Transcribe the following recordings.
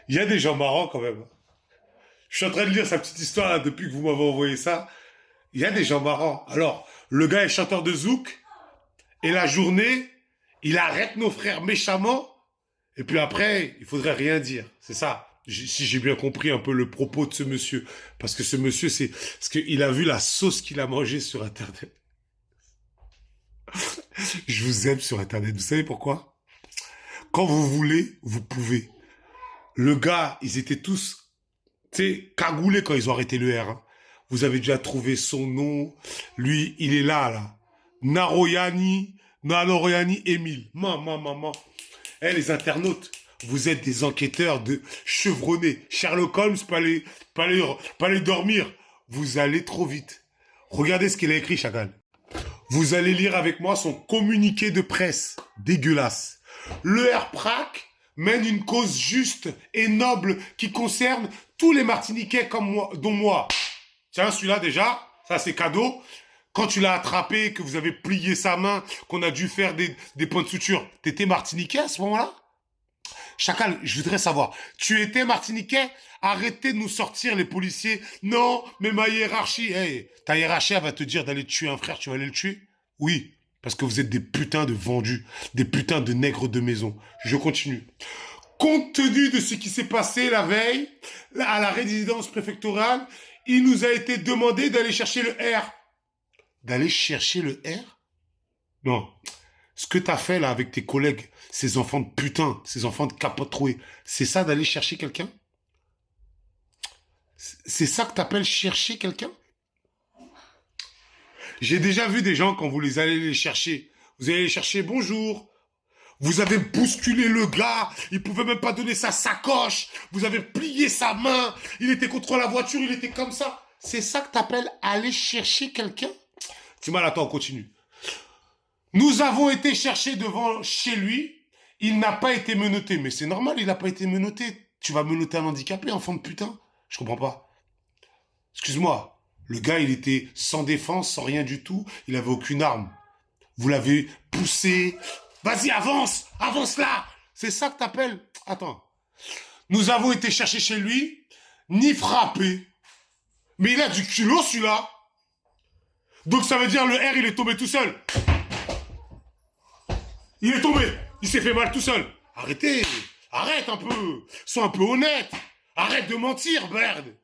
Il y a des gens marrants quand même. Je suis en train de lire sa petite histoire là, depuis que vous m'avez envoyé ça. Il y a des gens marrants. Alors, le gars est chanteur de zouk, et la journée, il arrête nos frères méchamment, et puis après, il faudrait rien dire. C'est ça. Si j'ai bien compris un peu le propos de ce monsieur. Parce que ce monsieur, c'est... Parce qu'il a vu la sauce qu'il a mangée sur Internet. Je vous aime sur Internet. Vous savez pourquoi? Quand vous voulez, vous pouvez. Le gars, ils étaient tous, tu sais, cagoulés quand ils ont arrêté le R, hein. Vous avez déjà trouvé son nom. Lui, il est là, là. Narayani Emile. Maman. Eh, les internautes, vous êtes des enquêteurs de chevronnés. Sherlock Holmes, pas les dormir. Vous allez trop vite. Regardez ce qu'il a écrit, Chagall. Vous allez lire avec moi son communiqué de presse. Dégueulasse. Le RPRAC mène une cause juste et noble qui concerne tous les Martiniquais comme moi, dont moi. Tiens, celui-là déjà, ça c'est cadeau. Quand tu l'as attrapé, que vous avez plié sa main, qu'on a dû faire des points de suture, t'étais Martiniquais à ce moment-là? Chacal, je voudrais savoir, tu étais Martiniquais? Arrêtez de nous sortir les policiers. Non, mais ma hiérarchie, hey, ta hiérarchie, elle va te dire d'aller tuer un frère, tu vas aller le tuer? Oui, parce que vous êtes des putains de vendus, des putains de nègres de maison. Je continue. Compte tenu de ce qui s'est passé la veille, à la résidence préfectorale, il nous a été demandé d'aller chercher le R. D'aller chercher le R? Non. Ce que t'as fait là avec tes collègues, ces enfants de putain, ces enfants de capote trouée, c'est ça d'aller chercher quelqu'un? C'est ça que t'appelles chercher quelqu'un? J'ai déjà vu des gens quand vous les allez les chercher. Vous allez les chercher, bonjour. Vous avez bousculé le gars, il pouvait même pas donner sa sacoche. Vous avez plié sa main, il était contre la voiture, il était comme ça. C'est ça que t'appelles aller chercher quelqu'un? Timal, attends, on continue. Nous avons été chercher devant chez lui. Il n'a pas été menotté. Mais c'est normal, il n'a pas été menotté. Tu vas menotter un handicapé, enfant de putain? Je comprends pas. Excuse-moi. Le gars, il était sans défense, sans rien du tout. Il avait aucune arme. Vous l'avez poussé. Vas-y, avance! Avance là! C'est ça que t'appelles? Attends. Nous avons été chercher chez lui, ni frappé. Mais il a du culot, celui-là. Donc ça veut dire le R, il est tombé tout seul. Il est tombé. Il s'est fait mal tout seul. Arrêtez. Arrête un peu. Sois un peu honnête. Arrête de mentir, merde.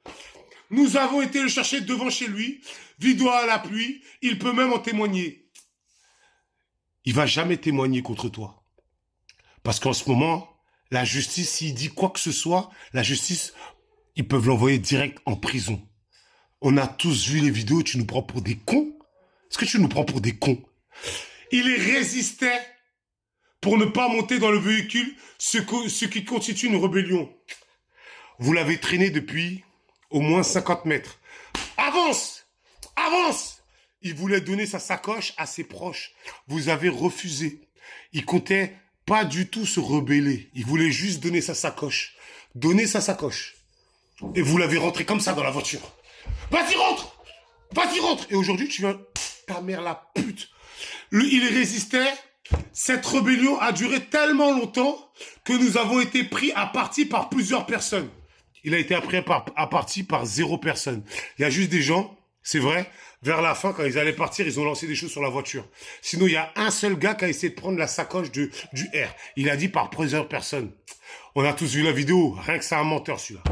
Nous avons été le chercher devant chez lui. Vidéo à la pluie. Il peut même en témoigner. Il va jamais témoigner contre toi. Parce qu'en ce moment, la justice, s'il dit quoi que ce soit, la justice, ils peuvent l'envoyer direct en prison. On a tous vu les vidéos, tu nous prends pour des cons? Est-ce que tu nous prends pour des cons? Il résistait pour ne pas monter dans le véhicule, ce qui constitue une rébellion. Vous l'avez traîné depuis au moins 50 mètres. Avance! Avance! Il voulait donner sa sacoche à ses proches. Vous avez refusé. Il comptait pas du tout se rebeller. Il voulait juste donner sa sacoche. Donner sa sacoche. Et vous l'avez rentré comme ça dans la voiture. Vas-y, rentre! Vas-y, rentre! Et aujourd'hui, tu viens... Ta mère, la pute! Il résistait. Cette rébellion a duré tellement longtemps que nous avons été pris à partie par plusieurs personnes. Il a été pris à partie par 0 personne. Il y a juste des gens, c'est vrai, vers la fin, quand ils allaient partir, ils ont lancé des choses sur la voiture. Sinon, il y a un seul gars qui a essayé de prendre la sacoche du R. Il a dit par plusieurs personnes. On a tous vu la vidéo. Rien que c'est un menteur, celui-là.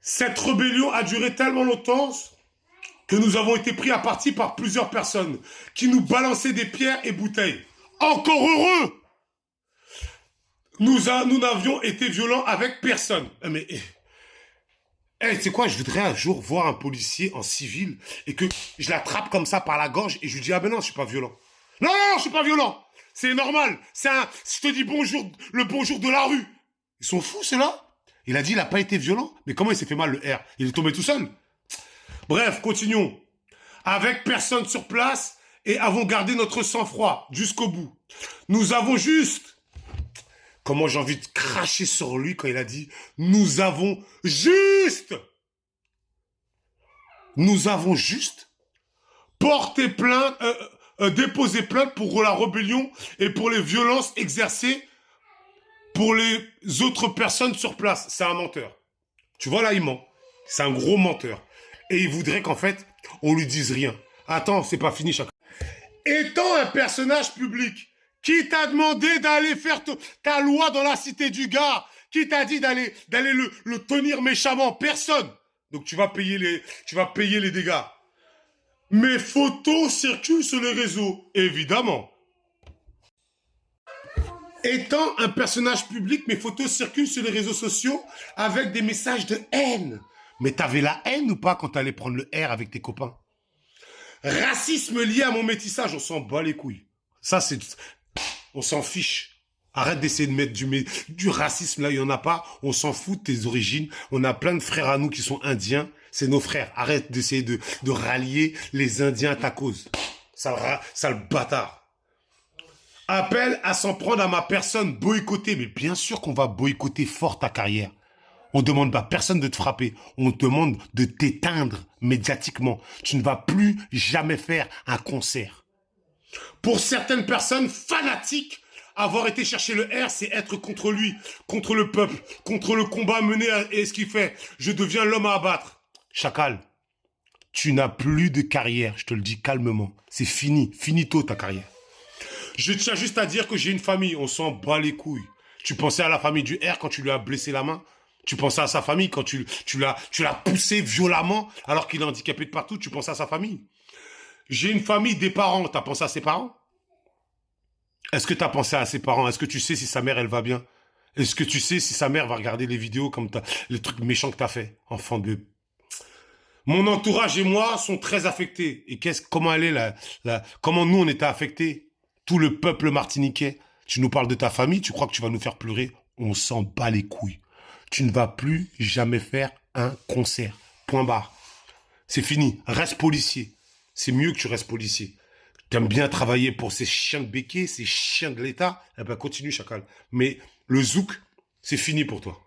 Cette rébellion a duré tellement longtemps que nous avons été pris à partie par plusieurs personnes qui nous balançaient des pierres et bouteilles. Encore heureux! Nous n'avions été violents avec personne. Mais, tu sais quoi, je voudrais un jour voir un policier en civil et que je l'attrape comme ça par la gorge et je lui dis, ah ben non, je suis pas violent. Non, je suis pas violent. C'est normal. Je te dis bonjour, le bonjour de la rue. Ils sont fous, ceux-là. Il a dit, il n'a pas été violent. Mais comment il s'est fait mal, le R? Il est tombé tout seul. Bref, continuons. Avec personne sur place et avons gardé notre sang-froid jusqu'au bout. Nous avons juste... Comment j'ai envie de cracher sur lui quand il a dit « Nous avons juste porté plainte, déposé plainte pour la rébellion et pour les violences exercées Pour les autres personnes sur place, c'est un menteur. Tu vois là, il ment. C'est un gros menteur. Et il voudrait qu'en fait, on lui dise rien. Attends, c'est pas fini chacun. Étant un personnage public, qui t'a demandé d'aller faire ta loi dans la cité du gars? Qui t'a dit d'aller le tenir méchamment? Personne. Donc tu vas payer les dégâts. Mes photos circulent sur les réseaux, évidemment. Étant un personnage public, mes photos circulent sur les réseaux sociaux avec des messages de haine. Mais t'avais la haine ou pas quand t'allais prendre le R avec tes copains? Racisme lié à mon métissage, on s'en bat les couilles. Ça, c'est... On s'en fiche. Arrête d'essayer de mettre du racisme là, il n'y en a pas. On s'en fout de tes origines. On a plein de frères à nous qui sont indiens. C'est nos frères. Arrête d'essayer de rallier les Indiens à ta cause. Sale bâtard. Appelle à s'en prendre à ma personne, boycotter. Mais bien sûr qu'on va boycotter fort ta carrière. On ne demande pas à personne de te frapper. On te demande de t'éteindre médiatiquement. Tu ne vas plus jamais faire un concert. Pour certaines personnes fanatiques, avoir été chercher le R, c'est être contre lui, contre le peuple, contre le combat mené et ce qu'il fait. Je deviens l'homme à abattre. Chacal, tu n'as plus de carrière, je te le dis calmement. C'est fini, finito ta carrière. Je tiens juste à dire que j'ai une famille, on s'en bat les couilles. Tu pensais à la famille du R quand tu lui as blessé la main? Tu pensais à sa famille quand tu l'as poussé violemment alors qu'il est handicapé de partout? Tu pensais à sa famille? J'ai une famille, des parents. T'as pensé à ses parents? Est-ce que t'as pensé à ses parents? Est-ce que tu sais si sa mère, elle va bien? Est-ce que tu sais si sa mère va regarder les vidéos comme les trucs méchants que t'as fait? Enfant de... Mon entourage et moi sont très affectés. Et comment elle est comment nous on était affectés? Tout le peuple martiniquais. Tu nous parles de ta famille, tu crois que tu vas nous faire pleurer? On s'en bat les couilles. Tu ne vas plus jamais faire un concert. Point barre. C'est fini. Reste policier. C'est mieux que tu restes policier. T'aimes bien travailler pour ces chiens de béquets, ces chiens de l'État. Eh ben, continue, chacal. Mais le zouk, c'est fini pour toi.